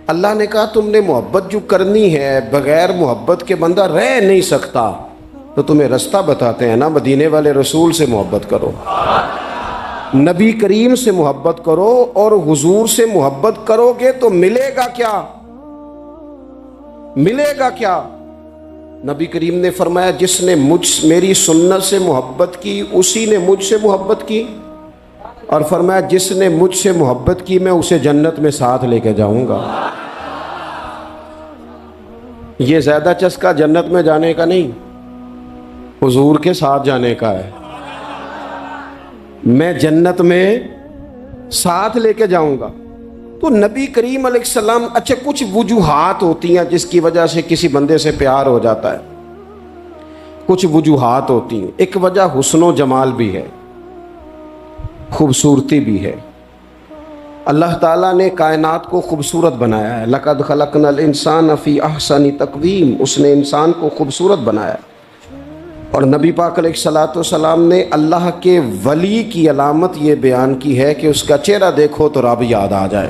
اللہ نے کہا تم نے محبت جو کرنی ہے، بغیر محبت کے بندہ رہ نہیں سکتا، تو تمہیں رستہ بتاتے ہیں نا، مدینے والے رسول سے محبت کرو، نبی کریم سے محبت کرو، اور حضور سے محبت کرو گے تو ملے گا کیا؟ ملے گا کیا؟ نبی کریم نے فرمایا جس نے میری سنت سے محبت کی اسی نے مجھ سے محبت کی، اور فرمایا جس نے مجھ سے محبت کی میں اسے جنت میں ساتھ لے کے جاؤں گا۔ یہ زیادہ چسکا جنت میں جانے کا نہیں، حضور کے ساتھ جانے کا ہے۔ میں جنت میں ساتھ لے کے جاؤں گا۔ تو نبی کریم علیہ السلام، اچھا کچھ وجوہات ہوتی ہیں جس کی وجہ سے کسی بندے سے پیار ہو جاتا ہے، کچھ وجوہات ہوتی ہیں۔ ایک وجہ حسن و جمال بھی ہے، خوبصورتی بھی ہے۔ اللہ تعالیٰ نے کائنات کو خوبصورت بنایا ہے، لقد خلقنا الانسان فی احسن تقویم، اس نے انسان کو خوبصورت بنایا ہے۔ اور نبی پاک علیہ الصلوۃ والسلام نے اللہ کے ولی کی علامت یہ بیان کی ہے کہ اس کا چہرہ دیکھو تو رب یاد آ جائے۔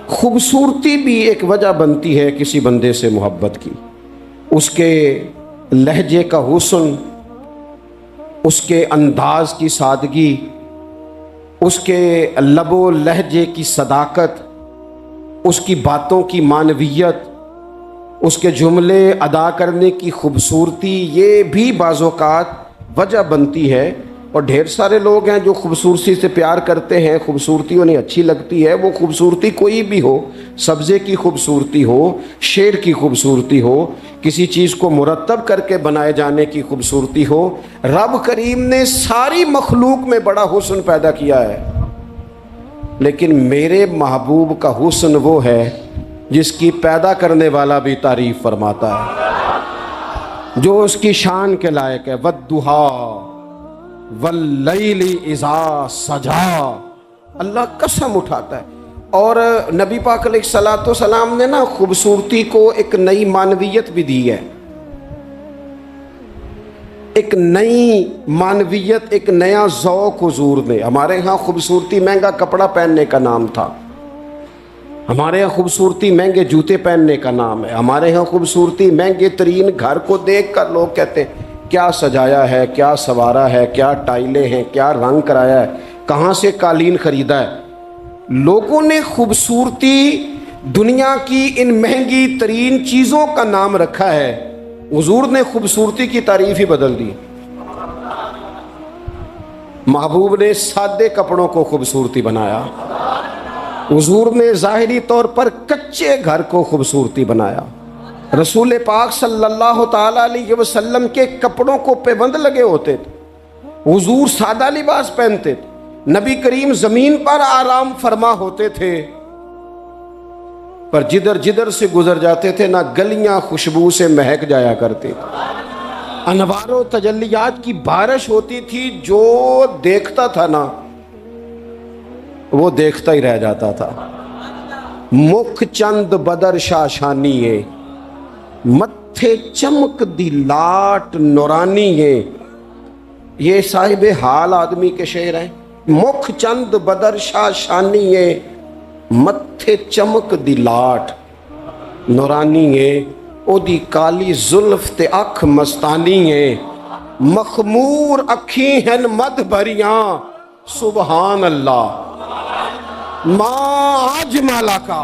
خوبصورتی بھی ایک وجہ بنتی ہے کسی بندے سے محبت کی، اس کے لہجے کا حسن، اس کے انداز کی سادگی، اس کے لب و لہجے کی صداقت، اس کی باتوں کی معنویت، اس کے جملے ادا کرنے کی خوبصورتی، یہ بھی بعض اوقات وجہ بنتی ہے۔ اور ڈھیر سارے لوگ ہیں جو خوبصورتی سے پیار کرتے ہیں، خوبصورتی انہیں اچھی لگتی ہے، وہ خوبصورتی کوئی بھی ہو، سبزے کی خوبصورتی ہو، شیر کی خوبصورتی ہو، کسی چیز کو مرتب کر کے بنائے جانے کی خوبصورتی ہو۔ رب کریم نے ساری مخلوق میں بڑا حسن پیدا کیا ہے، لیکن میرے محبوب کا حسن وہ ہے جس کی پیدا کرنے والا بھی تعریف فرماتا ہے، جو اس کی شان کے لائق ہے۔ وَالضُّحَىٰ وَاللَّيْلِ إِذَا سَجَىٰ، اللہ قسم اٹھاتا ہے۔ اور نبی پاک علیہ الصلوۃ والسلام نے نا خوبصورتی کو ایک نئی معنویت بھی دی ہے، ایک نئی معنویت، ایک نیا ذوق حضور نے۔ ہمارے ہاں خوبصورتی مہنگا کپڑا پہننے کا نام تھا، ہمارے ہاں خوبصورتی مہنگے جوتے پہننے کا نام ہے، ہمارے ہاں خوبصورتی مہنگے ترین گھر کو دیکھ کر لوگ کہتے ہیں کیا سجایا ہے، کیا سوارا ہے، کیا ٹائلیں ہیں، کیا رنگ کرایا ہے، کہاں سے قالین خریدا ہے۔ لوگوں نے خوبصورتی دنیا کی ان مہنگی ترین چیزوں کا نام رکھا ہے، حضور نے خوبصورتی کی تعریف ہی بدل دی۔ محبوب نے سادے کپڑوں کو خوبصورتی بنایا، حضور نے ظاہری طور پر کچے گھر کو خوبصورتی بنایا۔ رسول پاک صلی اللہ تعالی علیہ وسلم کے کپڑوں کو پیوند لگے ہوتے تھے، حضور سادہ لباس پہنتے تھے، نبی کریم زمین پر آرام فرما ہوتے تھے، پر جدھر جدھر سے گزر جاتے تھے نہ گلیاں خوشبو سے مہک جایا کرتی تھی، انوار و تجلیات کی بارش ہوتی تھی، جو دیکھتا تھا نا وہ دیکھتا ہی رہ جاتا تھا۔ مکھ چند بدر شاشانی ہے، متھے چمک دی لاٹ نورانی ہے، یہ صاحب حال آدمی کے شعر ہیں۔ مکھ چند بدر شاشانی ہے، متھے چمک دی لاٹ نورانی ہے، او دی کالی زلف تے اکھ مستانی ہے، مخمور اکھی ہیں مد بھریاں سبحان اللہ، ماں اجمالا کا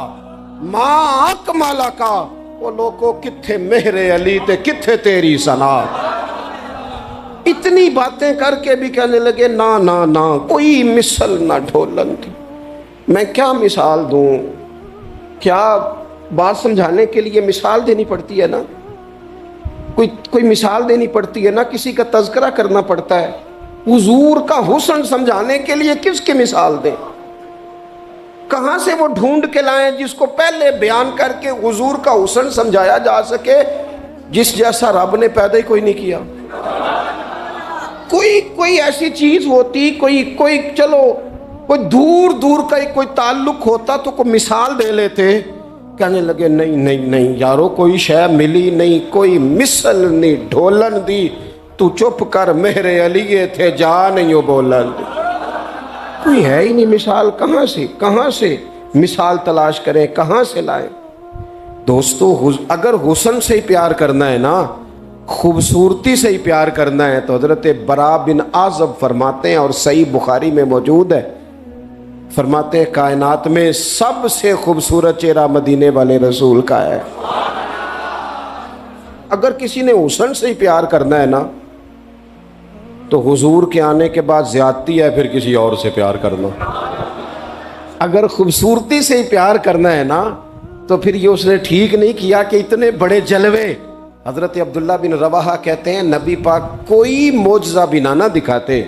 ماں اکمالا کا، وہ لوگوں کتھے مہر علی تے کتھے تیری ثنا۔ اتنی باتیں کر کے بھی کہنے لگے نا نا نا کوئی مثل نہ ڈھولن تھی۔ میں کیا مثال دوں، کیا بات سمجھانے کے لیے مثال دینی پڑتی ہے نا، کوئی مثال دینی پڑتی ہے نا، کسی کا تذکرہ کرنا پڑتا ہے۔ حضور کا حسن سمجھانے کے لیے کس کی مثال دیں، کہاں سے وہ ڈھونڈ کے لائیں جس کو پہلے بیان کر کے حضور کا حسن سمجھایا جا سکے، جس جیسا رب نے پیدا ہی کوئی نہیں کیا۔ کوئی ایسی چیز ہوتی، کوئی چلو کوئی دور دور کا کوئی تعلق ہوتا تو کوئی مثال دے لیتے۔ کہنے لگے نہیں یارو کوئی شے ملی نہیں، کوئی مثل نہیں ڈھولن دی، تو چپ کر مہر علی تھے جا نہیں ہو بولن دی، کوئی ہے ہی نہیں مثال۔ کہاں سے مثال تلاش کریں، کہاں سے لائیں؟ دوستو اگر حسن سے ہی پیار کرنا ہے نا، خوبصورتی سے ہی پیار کرنا ہے، تو حضرت برا بن عازب فرماتے ہیں، اور صحیح بخاری میں موجود ہے، فرماتے ہیں کائنات میں سب سے خوبصورت چہرہ مدینے والے رسول کا ہے۔ اگر کسی نے حسن سے ہی پیار کرنا ہے نا، تو حضور کے آنے کے بعد زیادتی ہے پھر کسی اور سے پیار کرنا۔ اگر خوبصورتی سے ہی پیار کرنا ہے نا، تو پھر یہ اس نے ٹھیک نہیں کیا کہ اتنے بڑے جلوے۔ حضرت عبداللہ بن رواحہ کہتے ہیں نبی پاک کوئی معجزہ بنا نہ دکھاتے،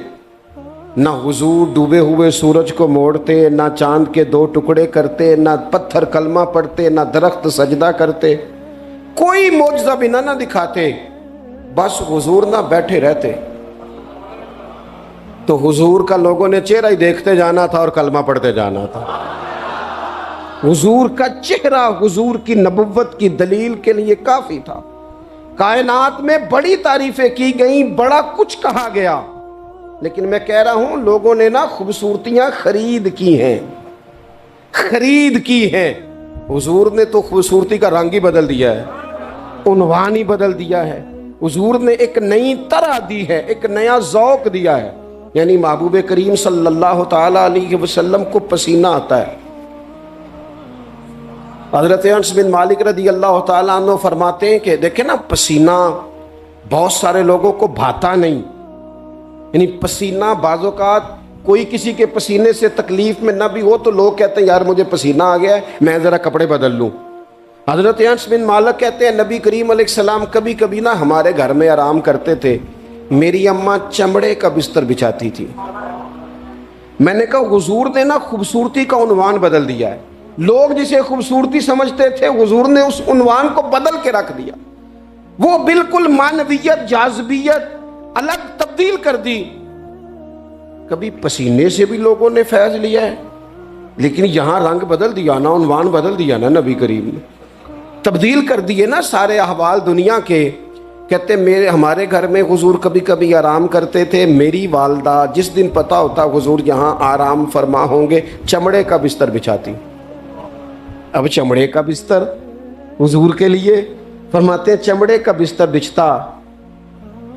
نہ حضور ڈوبے ہوئے سورج کو موڑتے، نہ چاند کے 2 ٹکڑے کرتے، نہ پتھر کلمہ پڑھتے، نہ درخت سجدہ کرتے، کوئی معجزہ بنا نہ دکھاتے، بس حضور نہ بیٹھے رہتے تو حضور کا لوگوں نے چہرہ ہی دیکھتے جانا تھا اور کلمہ پڑھتے جانا تھا۔ حضور کا چہرہ حضور کی نبوت کی دلیل کے لیے کافی تھا۔ کائنات میں بڑی تعریفیں کی گئیں، بڑا کچھ کہا گیا، لیکن میں کہہ رہا ہوں لوگوں نے نا خوبصورتیاں خرید کی ہیں، خرید کی ہیں۔ حضور نے تو خوبصورتی کا رنگ ہی بدل دیا ہے، عنوان ہی بدل دیا ہے۔ حضور نے ایک نئی طرح دی ہے، ایک نیا ذوق دیا ہے، یعنی محبوب کریم صلی اللہ تعالی علیہ وسلم کو پسینہ آتا ہے۔ حضرت انس بن مالک رضی اللہ تعالیٰ عنہ فرماتے ہیں کہ دیکھیں نا، پسینہ بہت سارے لوگوں کو بھاتا نہیں، یعنی پسینہ بعض اوقات کوئی کسی کے پسینے سے تکلیف میں نہ بھی ہو تو لوگ کہتے ہیں یار مجھے پسینہ آ گیا ہے، میں ذرا کپڑے بدل لوں۔ حضرت انس بن مالک کہتے ہیں نبی کریم علیہ السلام کبھی کبھی نا ہمارے گھر میں آرام کرتے تھے، میری اماں چمڑے کا بستر بچھاتی تھی۔ میں نے کہا حضور نے نا خوبصورتی کا عنوان بدل دیا ہے، لوگ جسے خوبصورتی سمجھتے تھے حضور نے اس عنوان کو بدل کے رکھ دیا، وہ بالکل معنویت جاذبیت الگ تبدیل کر دی۔ کبھی پسینے سے بھی لوگوں نے فیض لیا ہے، لیکن یہاں رنگ بدل دیا نا، عنوان بدل دیا نا، نبی کریم نے تبدیل کر دیے نا سارے احوال دنیا کے۔ کہتے ہمارے گھر میں حضور کبھی کبھی آرام کرتے تھے، میری والدہ جس دن پتہ ہوتا حضور یہاں آرام فرما ہوں گے چمڑے کا بستر بچھاتی۔ اب چمڑے کا بستر حضور کے لیے، فرماتے ہیں چمڑے کا بستر بچھتا،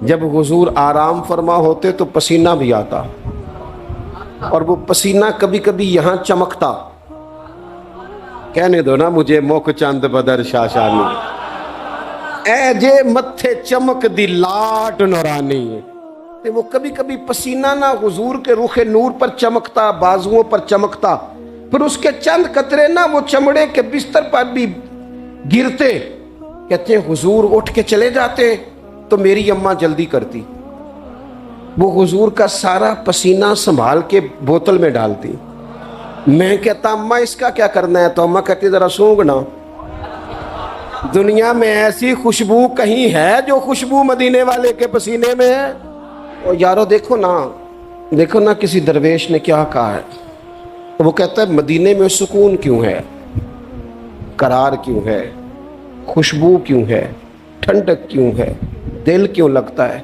جب حضور آرام فرما ہوتے تو پسینہ بھی آتا، اور وہ پسینہ کبھی کبھی یہاں چمکتا۔ کہنے دو نا مجھے موک چند بدر شاشانی، اے جے متھے چمک دی لاٹ نورانی۔ تو وہ کبھی کبھی پسینہ نہ حضور کے رخ نور پر چمکتا، بازوؤں پر چمکتا، پھر اس کے چند قطرے نہ وہ چمڑے کے بستر پر بھی گرتے۔ کہتے ہیں حضور اٹھ کے چلے جاتے تو میری اماں جلدی کرتی، وہ حضور کا سارا پسینہ سنبھال کے بوتل میں ڈالتی۔ میں کہتا اماں اس کا کیا کرنا ہے؟ تو اماں کہتی ذرا سونگنا، دنیا میں ایسی خوشبو کہیں ہے جو خوشبو مدینے والے کے پسینے میں ہے؟ اور یارو دیکھو نا کسی درویش نے کیا کہا ہے، وہ کہتا ہے مدینے میں سکون کیوں ہے، قرار کیوں ہے، خوشبو کیوں ہے، ٹھنڈک کیوں ہے، دل کیوں لگتا ہے؟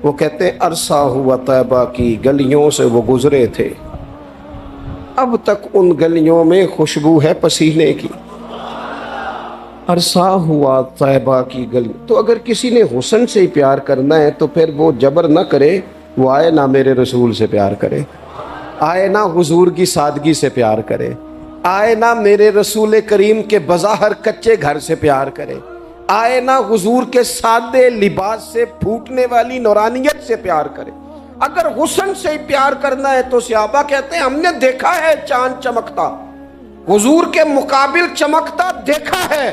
وہ کہتے ہیں عرصہ ہوا طیبہ کی گلیوں سے وہ گزرے تھے، اب تک ان گلیوں میں خوشبو ہے پسینے کی۔ عرصہ ہوا طیبہ کی گلی۔ تو اگر کسی نے حسن سے ہی پیار کرنا ہے تو پھر وہ جبر نہ کرے، وہ آئے نہ میرے رسول سے پیار کرے، آئے نہ حضور کی سادگی سے پیار کرے، آئے نہ میرے رسول کریم کے بظاہر کچے گھر سے پیار کرے، آئے نہ حضور کے سادے لباس سے پھوٹنے والی نورانیت سے پیار کرے۔ اگر حسن سے ہی پیار کرنا ہے تو صحابہ کہتے ہیں ہم نے دیکھا ہے چاند چمکتا، حضور کے مقابل چمکتا دیکھا ہے،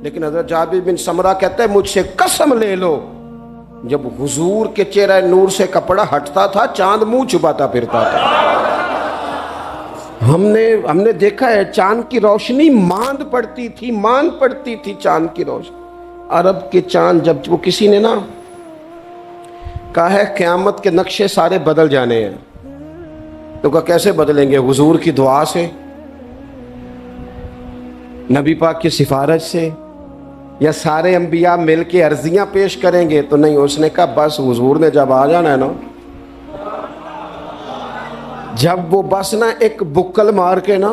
لیکن حضرت جابر بن سمرہ کہتے ہیں مجھ سے قسم لے لو جب حضور کے چہرہ نور سے کپڑا ہٹتا تھا چاند منہ چھپاتا پھرتا تھا۔ ہم نے دیکھا ہے چاند کی روشنی ماند پڑتی تھی چاند کی روشنی۔ عرب کے چاند جب وہ کسی نے نا کہا ہے قیامت کے نقشے سارے بدل جانے ہیں، تو کہا کیسے بدلیں گے؟ حضور کی دعا سے، نبی پاک کی سفارش سے، یا سارے انبیاء مل کے عرضیاں پیش کریں گے؟ تو نہیں، اس نے کہا بس حضور نے جب آ جانا ہے نا، جب وہ بس نا ایک بکل مار کے نا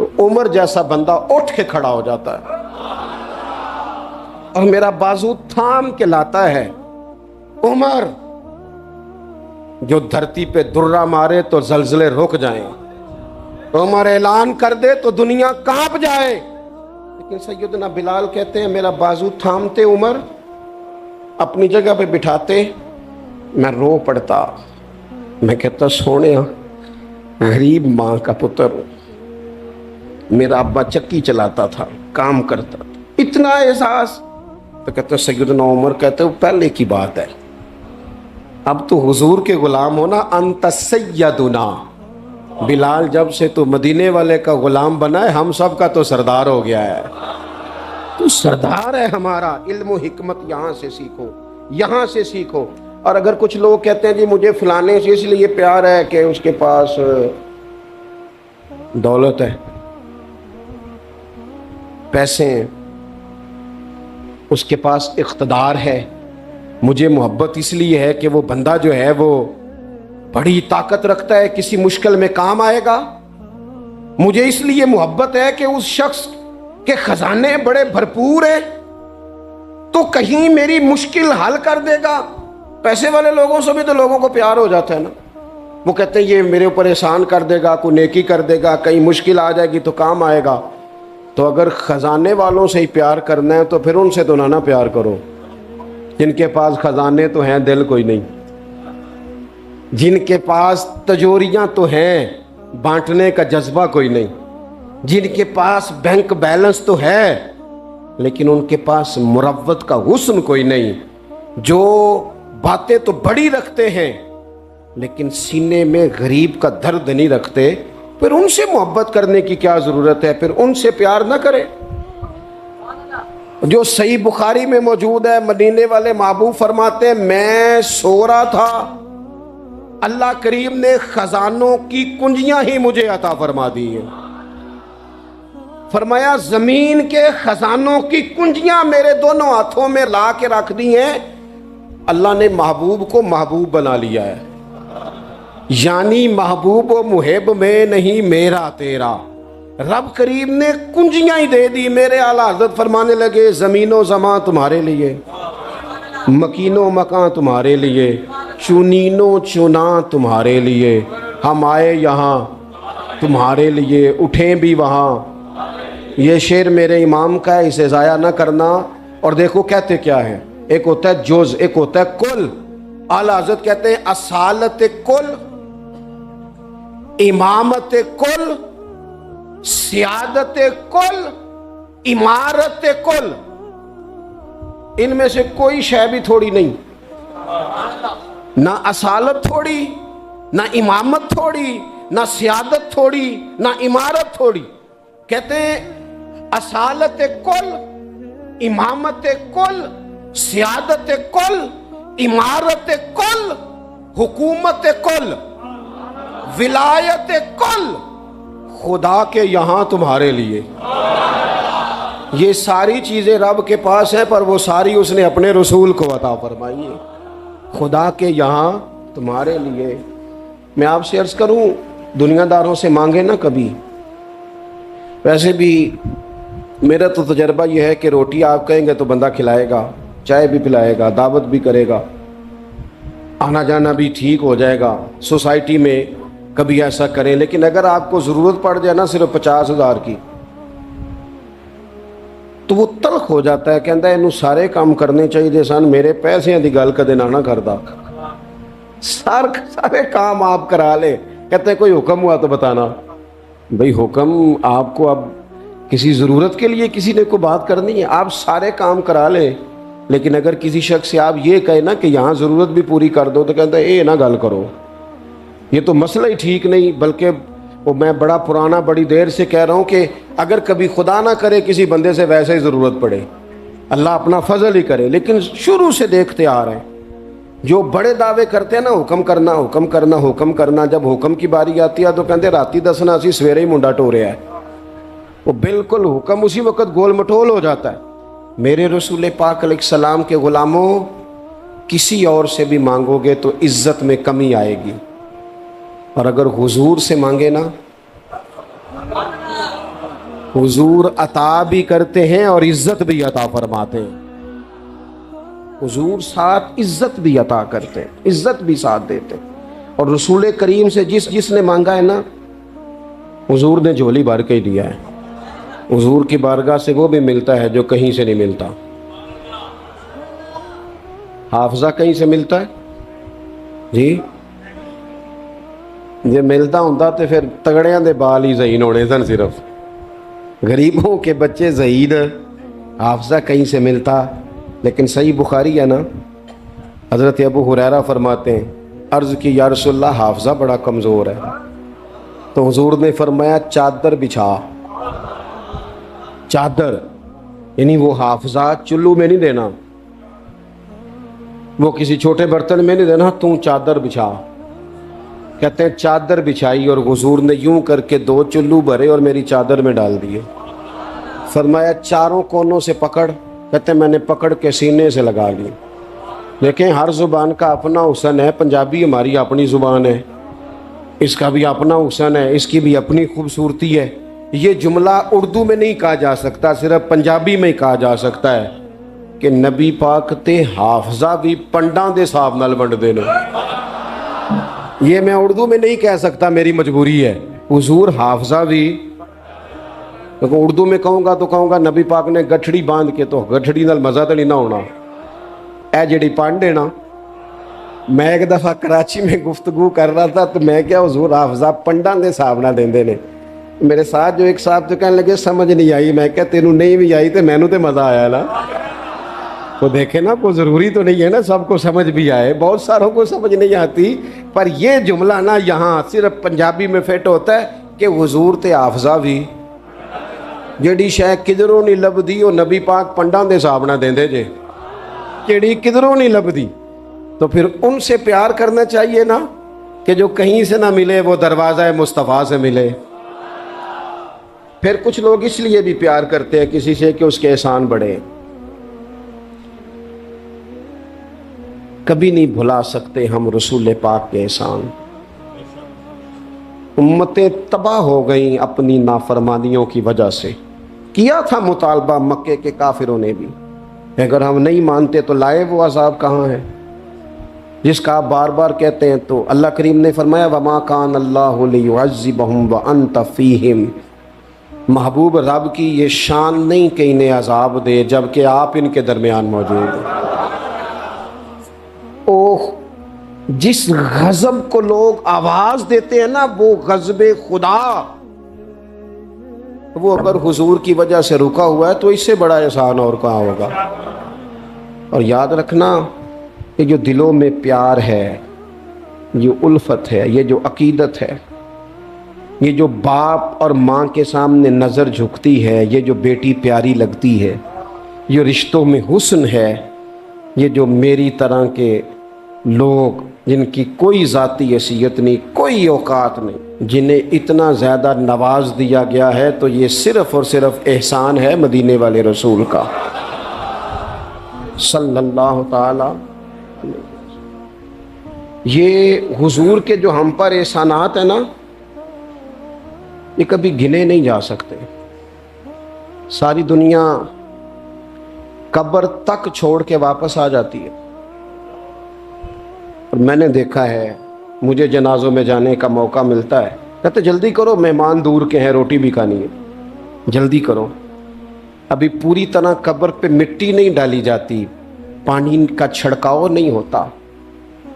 تو عمر جیسا بندہ اٹھ کے کھڑا ہو جاتا ہے اور میرا بازو تھام کے لاتا ہے، عمر جو دھرتی پہ درہ مارے تو زلزلے رک جائیں، عمر اعلان کر دے تو دنیا کانپ جائے، لیکن سیدنا بلال کہتے ہیں میرا بازو تھامتے عمر، اپنی جگہ پہ بٹھاتے، میں رو پڑتا، میں کہتا سونے غریب ماں کا پتر ہوں، میرا ابا چکی چلاتا تھا، کام کرتا تھا، اتنا احساس۔ تو کہتے سیدنا عمر کہتے وہ پہلے کی بات ہے، اب تو حضور کے غلام ہونا، انت سیدنا بلال، جب سے تو مدینے والے کا غلام بنا ہے، ہم سب کا تو سردار ہو گیا ہے، تو سردار ہے ہمارا۔ علم و حکمت یہاں سے سیکھو، یہاں سے سیکھو۔ اور اگر کچھ لوگ کہتے ہیں جی مجھے فلانے سے اس لیے پیار ہے کہ اس کے پاس دولت ہے، پیسے ہیں، اس کے پاس اقتدار ہے، مجھے محبت اس لیے ہے کہ وہ بندہ جو ہے وہ بڑی طاقت رکھتا ہے، کسی مشکل میں کام آئے گا، مجھے اس لیے محبت ہے کہ اس شخص کے خزانے بڑے بھرپور ہیں تو کہیں میری مشکل حل کر دے گا۔ پیسے والے لوگوں سے بھی تو لوگوں کو پیار ہو جاتا ہے نا، وہ کہتے ہیں یہ میرے اوپر احسان کر دے گا، کوئی نیکی کر دے گا، کہیں مشکل آ جائے گی تو کام آئے گا۔ تو اگر خزانے والوں سے ہی پیار کرنا ہے تو پھر ان سے تو نہ پیار کرو، جن کے پاس خزانے تو ہیں دل کوئی نہیں، جن کے پاس تجوریاں تو ہیں بانٹنے کا جذبہ کوئی نہیں، جن کے پاس بینک بیلنس تو ہے لیکن ان کے پاس مروت کا حسن کوئی نہیں، جو باتیں تو بڑی رکھتے ہیں لیکن سینے میں غریب کا درد نہیں رکھتے، پھر ان سے محبت کرنے کی کیا ضرورت ہے، پھر ان سے پیار نہ کرے۔ جو صحیح بخاری میں موجود ہے، مدینے والے محبوب فرماتے ہیں میں سو رہا تھا، اللہ کریم نے خزانوں کی کنجیاں ہی مجھے عطا فرما دی ہیں، فرمایا زمین کے خزانوں کی کنجیاں میرے دونوں ہاتھوں میں لا کے رکھ دی ہیں، اللہ نے محبوب کو محبوب بنا لیا ہے، یعنی محبوب و محب میں نہیں میرا تیرا، رب کریم نے کنجیاں ہی دے دی۔ میرے اعلیٰ حضرت فرمانے لگے زمین و زمان تمہارے لیے، مکین و مکان تمہارے لیے، چنین و چناں تمہارے لیے، ہم آئے یہاں تمہارے لیے، اٹھیں بھی وہاں۔ یہ شعر میرے امام کا ہے، اسے ضائع نہ کرنا۔ اور دیکھو کہتے کیا ہے، ایک ہوتا ہے جز، ایک ہوتا ہے کل۔ اعلیٰ حضرت کہتے ہیں اصالت کل، امامت کل، سیادت کل، امارت کل، ان میں سے کوئی شے بھی تھوڑی نہیں، نہ اصالت تھوڑی، نہ امامت تھوڑی، نہ سیادت تھوڑی، نہ امارت تھوڑی۔ کہتے ہیں اصالت کل، امامت کل، سیادت کل، امارت کل، حکومت کل، ولایت کل، خدا کے یہاں تمہارے لیے۔ یہ ساری چیزیں رب کے پاس ہیں پر وہ ساری اس نے اپنے رسول کو عطا فرمائی ہیں، خدا کے یہاں تمہارے لیے۔ میں آپ سے عرض کروں دنیا داروں سے مانگے نہ کبھی، ویسے بھی میرا تو تجربہ یہ ہے کہ روٹی آپ کہیں گے تو بندہ کھلائے گا، چائے بھی پلائے گا، دعوت بھی کرے گا، آنا جانا بھی ٹھیک ہو جائے گا، سوسائٹی میں کبھی ایسا کریں۔ لیکن اگر آپ کو ضرورت پڑ جائے نا صرف 50,000 کی تو وہ تلخ ہو جاتا ہے، کہتا ہے انہوں سارے کام کرنے چاہیے سن، میرے پیسے دی گل کدے نہ کردا، سارے کام آپ کرا لے۔ کہتے ہیں کوئی حکم ہوا تو بتانا۔ بھئی حکم آپ کو اب کسی ضرورت کے لیے کسی نے کوئی بات کرنی ہے، آپ سارے کام کرا لیں، لیکن اگر کسی شخص سے آپ یہ کہیں نا کہ یہاں ضرورت بھی پوری کر دو تو کہتا ہے اے نہ گل کرو، یہ تو مسئلہ ہی ٹھیک نہیں۔ بلکہ وہ میں بڑا پرانا بڑی دیر سے کہہ رہا ہوں کہ اگر کبھی خدا نہ کرے کسی بندے سے ویسے ہی ضرورت پڑے، اللہ اپنا فضل ہی کرے، لیکن شروع سے دیکھتے آ رہے ہیں جو بڑے دعوے کرتے ہیں نا حکم کرنا حکم کرنا حکم کرنا، جب حکم کی باری آتی ہے تو کہتے راتی دسنا اسی سویرے ہی منڈا ٹوریا ہے، وہ بالکل حکم اسی وقت گول مٹول ہو جاتا ہے۔ میرے رسول پاک علیہ السلام کے غلاموں، کسی اور سے بھی مانگو گے تو عزت میں کمی آئے گی، اور اگر حضور سے مانگے نا حضور عطا بھی کرتے ہیں اور عزت بھی عطا فرماتے ہیں. حضور ساتھ عزت بھی عطا کرتے ہیں، عزت بھی ساتھ دیتے ہیں. اور رسول کریم سے جس نے مانگا ہے نا، حضور نے جھولی بھر کے ہی دیا ہے. حضور کی بارگاہ سے وہ بھی ملتا ہے جو کہیں سے نہیں ملتا. حافظہ کہیں سے ملتا ہے جی؟ جے ملتا ہوتا تو پھر تگڑیاں دے بال ہی ذہین ہونے سن، صرف غریبوں کے بچے ذہین. حافظہ کہیں سے ملتا. لیکن صحیح بخاری ہے نا، حضرت ابو ہریرہ فرماتے ہیں، عرض کی یا رسول اللہ حافظہ بڑا کمزور ہے. تو حضور نے فرمایا چادر بچھا. چادر یعنی وہ حافظہ چلو میں نہیں دینا، وہ کسی چھوٹے برتن میں نہیں دینا، تو چادر بچھا. کہتے ہیں چادر بچھائی اور حضور نے یوں کر کے 2 چلو بھرے اور میری چادر میں ڈال دیے. فرمایا چاروں کونوں سے پکڑ. کہتے ہیں میں نے پکڑ کے سینے سے لگا لی. دیکھیں ہر زبان کا اپنا حسن ہے. پنجابی ہماری اپنی زبان ہے، اس کا بھی اپنا حسن ہے، اس کی بھی اپنی خوبصورتی ہے. یہ جملہ اردو میں نہیں کہا جا سکتا، صرف پنجابی میں ہی کہا جا سکتا ہے کہ نبی پاک تے حافظہ بھی پنڈاں دے حساب نال ونڈ دے نے. یہ میں اردو میں نہیں کہہ سکتا، میری مجبوری ہے. حضور حافظہ بھی، اردو میں کہوں گا تو کہوں گا نبی پاک نے گٹھڑی باندھ کے، تو گٹھڑی نال مزہ تو نہیں نہ ہونا. اے جڑی پانڈ ہے نا، میں ایک دفعہ کراچی میں گفتگو کر رہا تھا تو میں کیا حضور حافظہ پنڈاں دے حساب نہ دیندے نے. میرے ساتھ جو ایک صاحب تو کہنے لگے سمجھ نہیں آئی. میں کہا تینوں نہیں بھی آئی تو مینوں تے مزہ آیا نا. تو دیکھیں نا، کوئی ضروری تو نہیں ہے نا سب کو سمجھ بھی آئے. بہت ساروں کو سمجھ نہیں آتی، پر یہ جملہ نا یہاں صرف پنجابی میں فٹ ہوتا ہے کہ حضور تے حافظہ بھی جیڑی شے کدھروں نہیں لبدی وہ نبی پاک پنڈاں دے حساب نہ دیندے جے. جیڑی کدھروں نہیں لبدی تو پھر ان سے پیار کرنا چاہیے نا، کہ جو کہیں سے نہ ملے وہ دروازہ مصطفیٰ سے ملے. پھر کچھ لوگ اس لیے بھی پیار کرتے ہیں کسی سے کہ اس کے احسان بڑھے. کبھی نہیں بھلا سکتے ہم رسول پاک کے احسان. امتیں تباہ ہو گئیں اپنی نافرمانیوں کی وجہ سے. کیا تھا مطالبہ مکے کے کافروں نے بھی، اگر ہم نہیں مانتے تو لائے وہ عذاب کہاں ہے جس کا آپ بار بار کہتے ہیں. تو اللہ کریم نے فرمایا وما کان اللہ لیعذبہم وانت فیہم. محبوب رب کی یہ شان نہیں کہ انہیں عذاب دے جبکہ آپ ان کے درمیان موجود ہیں. اوہ، جس غضب کو لوگ آواز دیتے ہیں نا، وہ غضب خدا، وہ اگر حضور کی وجہ سے رکا ہوا ہے تو اس سے بڑا احسان اور کہاں ہوگا. اور یاد رکھنا کہ جو دلوں میں پیار ہے، یہ الفت ہے، یہ جو عقیدت ہے، یہ جو باپ اور ماں کے سامنے نظر جھکتی ہے، یہ جو بیٹی پیاری لگتی ہے، یہ رشتوں میں حسن ہے، یہ جو میری طرح کے لوگ جن کی کوئی ذاتی حیثیت نہیں، کوئی اوقات نہیں، جنہیں اتنا زیادہ نواز دیا گیا ہے، تو یہ صرف اور صرف احسان ہے مدینے والے رسول کا صلی اللہ تعالی. یہ حضور کے جو ہم پر احسانات ہیں نا، یہ کبھی گنے نہیں جا سکتے. ساری دنیا قبر تک چھوڑ کے واپس آ جاتی ہے. اور میں نے دیکھا ہے، مجھے جنازوں میں جانے کا موقع ملتا ہے، کہتے جلدی کرو مہمان دور کے ہیں، روٹی بھی کھانی ہے، جلدی کرو. ابھی پوری طرح قبر پہ مٹی نہیں ڈالی جاتی، پانی کا چھڑکاؤ نہیں ہوتا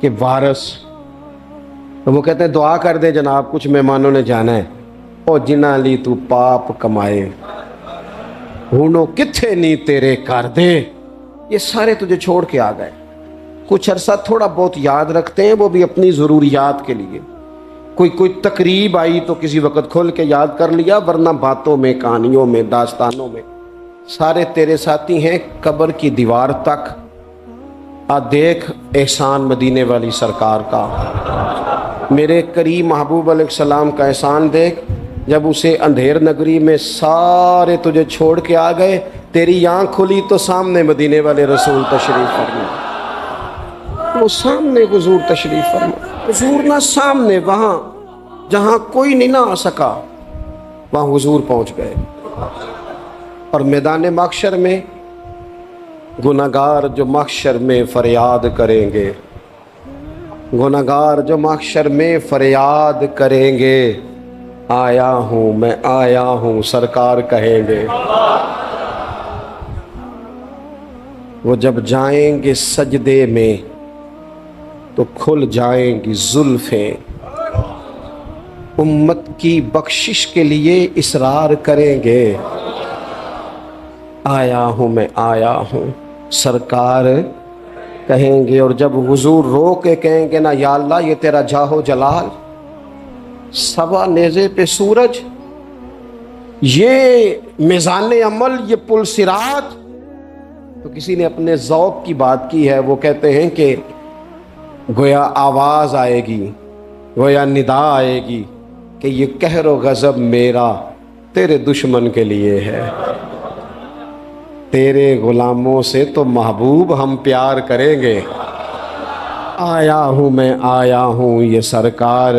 کہ وارث. تو وہ کہتے ہیں دعا کر دے جناب، کچھ مہمانوں نے جانا ہے. او جنہ لی تو پاپ کمائے ہونو کتھے نہیں تیرے کر دے. یہ سارے تجھے چھوڑ کے آ گئے. کچھ عرصہ تھوڑا بہت یاد رکھتے ہیں، وہ بھی اپنی ضروریات کے لیے. کوئی تقریب آئی تو کسی وقت کھول کے یاد کر لیا، ورنہ باتوں میں، کہانیوں میں، داستانوں میں سارے تیرے ساتھی ہیں. قبر کی دیوار تک دیکھ احسان مدینے والی سرکار کا، میرے کریم محبوب علیہ السلام کا احسان دیکھ. جب اسے اندھیر نگری میں سارے تجھے چھوڑ کے آ گئے، تیری آنکھ کھلی تو سامنے مدینے والے رسول تشریف فرما. وہ سامنے حضور تشریف فرما. حضور نہ سامنے، وہاں جہاں کوئی نہیں نہ آ سکا، وہاں حضور پہنچ گئے. اور میدان محشر میں گناہگار جو محشر میں فریاد کریں گے، گناہگار جو محشر میں فریاد کریں گے، آیا ہوں میں آیا ہوں، سرکار کہیں گے۔ وہ جب جائیں گے سجدے میں تو کھل جائیں گی زلفیں، امت کی بخشش کے لیے اصرار کریں گے، آیا ہوں میں آیا ہوں، سرکار کہیں گے۔ اور جب حضور رو کے کہیں گے نا، یا اللہ یہ تیرا جاہ و جلال، سوا نیزے پہ سورج، یہ میزان عمل، یہ پل صراط، تو کسی نے اپنے ذوق کی بات کی ہے، وہ کہتے ہیں کہ گویا آواز آئے گی، گویا ندا آئے گی کہ یہ قہر و غضب میرا تیرے دشمن کے لیے ہے، تیرے غلاموں سے تو محبوب ہم پیار کریں گے، آیا ہوں میں آیا ہوں، یہ سرکار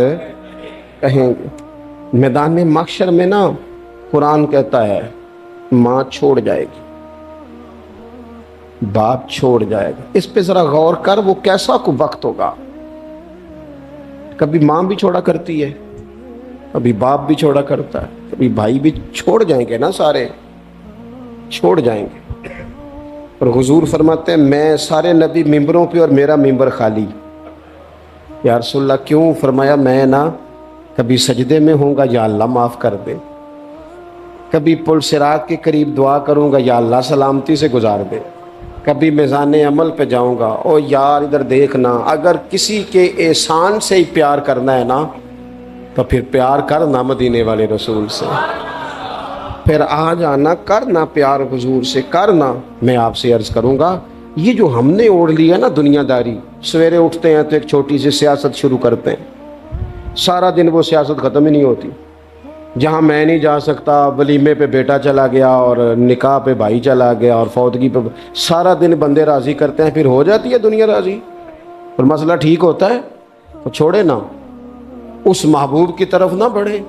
کہیں گے۔ میدان محشر میں نا قرآن کہتا ہے ماں چھوڑ جائے گی، باپ چھوڑ جائے گا۔ اس پہ ذرا غور کر، وہ کیسا کو وقت ہوگا۔ کبھی ماں بھی چھوڑا کرتی ہے، کبھی باپ بھی چھوڑا کرتا ہے، کبھی بھائی بھی چھوڑ جائیں گے نا، سارے چھوڑ جائیں گے۔ اور حضور فرماتے ہیں میں سارے نبی ممبروں پہ اور میرا ممبر خالی۔ یا رسول اللہ کیوں؟ فرمایا میں نا کبھی سجدے میں ہوں گا، یا اللہ معاف کر دے، کبھی پل صراط کے قریب دعا کروں گا، یا اللہ سلامتی سے گزار دے، کبھی میزان عمل پہ جاؤں گا، او یار ادھر دیکھنا، اگر کسی کے احسان سے ہی پیار کرنا ہے نا تو پھر پیار کرنا مدینے والے رسول سے، پھر آ جانا، کرنا پیار حضور سے کرنا۔ میں آپ سے عرض کروں گا، یہ جو ہم نے اوڑھ لیا نا دنیا داری، سویرے اٹھتے ہیں تو ایک چھوٹی سی سیاست شروع کرتے ہیں، سارا دن وہ سیاست ختم ہی نہیں ہوتی۔ جہاں میں نہیں جا سکتا، ولیمے پہ بیٹا چلا گیا، اور نکاح پہ بھائی چلا گیا، اور فوتگی پہ سارا دن بندے راضی کرتے ہیں، پھر ہو جاتی ہے دنیا راضی اور مسئلہ ٹھیک ہوتا ہے، تو چھوڑے نا، اس محبوب کی طرف نہ بڑھے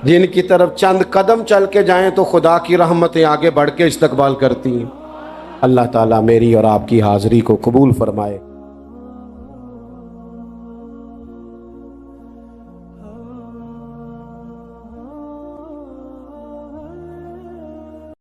جن کی طرف چند قدم چل کے جائیں تو خدا کی رحمتیں آگے بڑھ کے استقبال کرتی ہیں۔ اللہ تعالیٰ میری اور آپ کی حاضری کو قبول فرمائے۔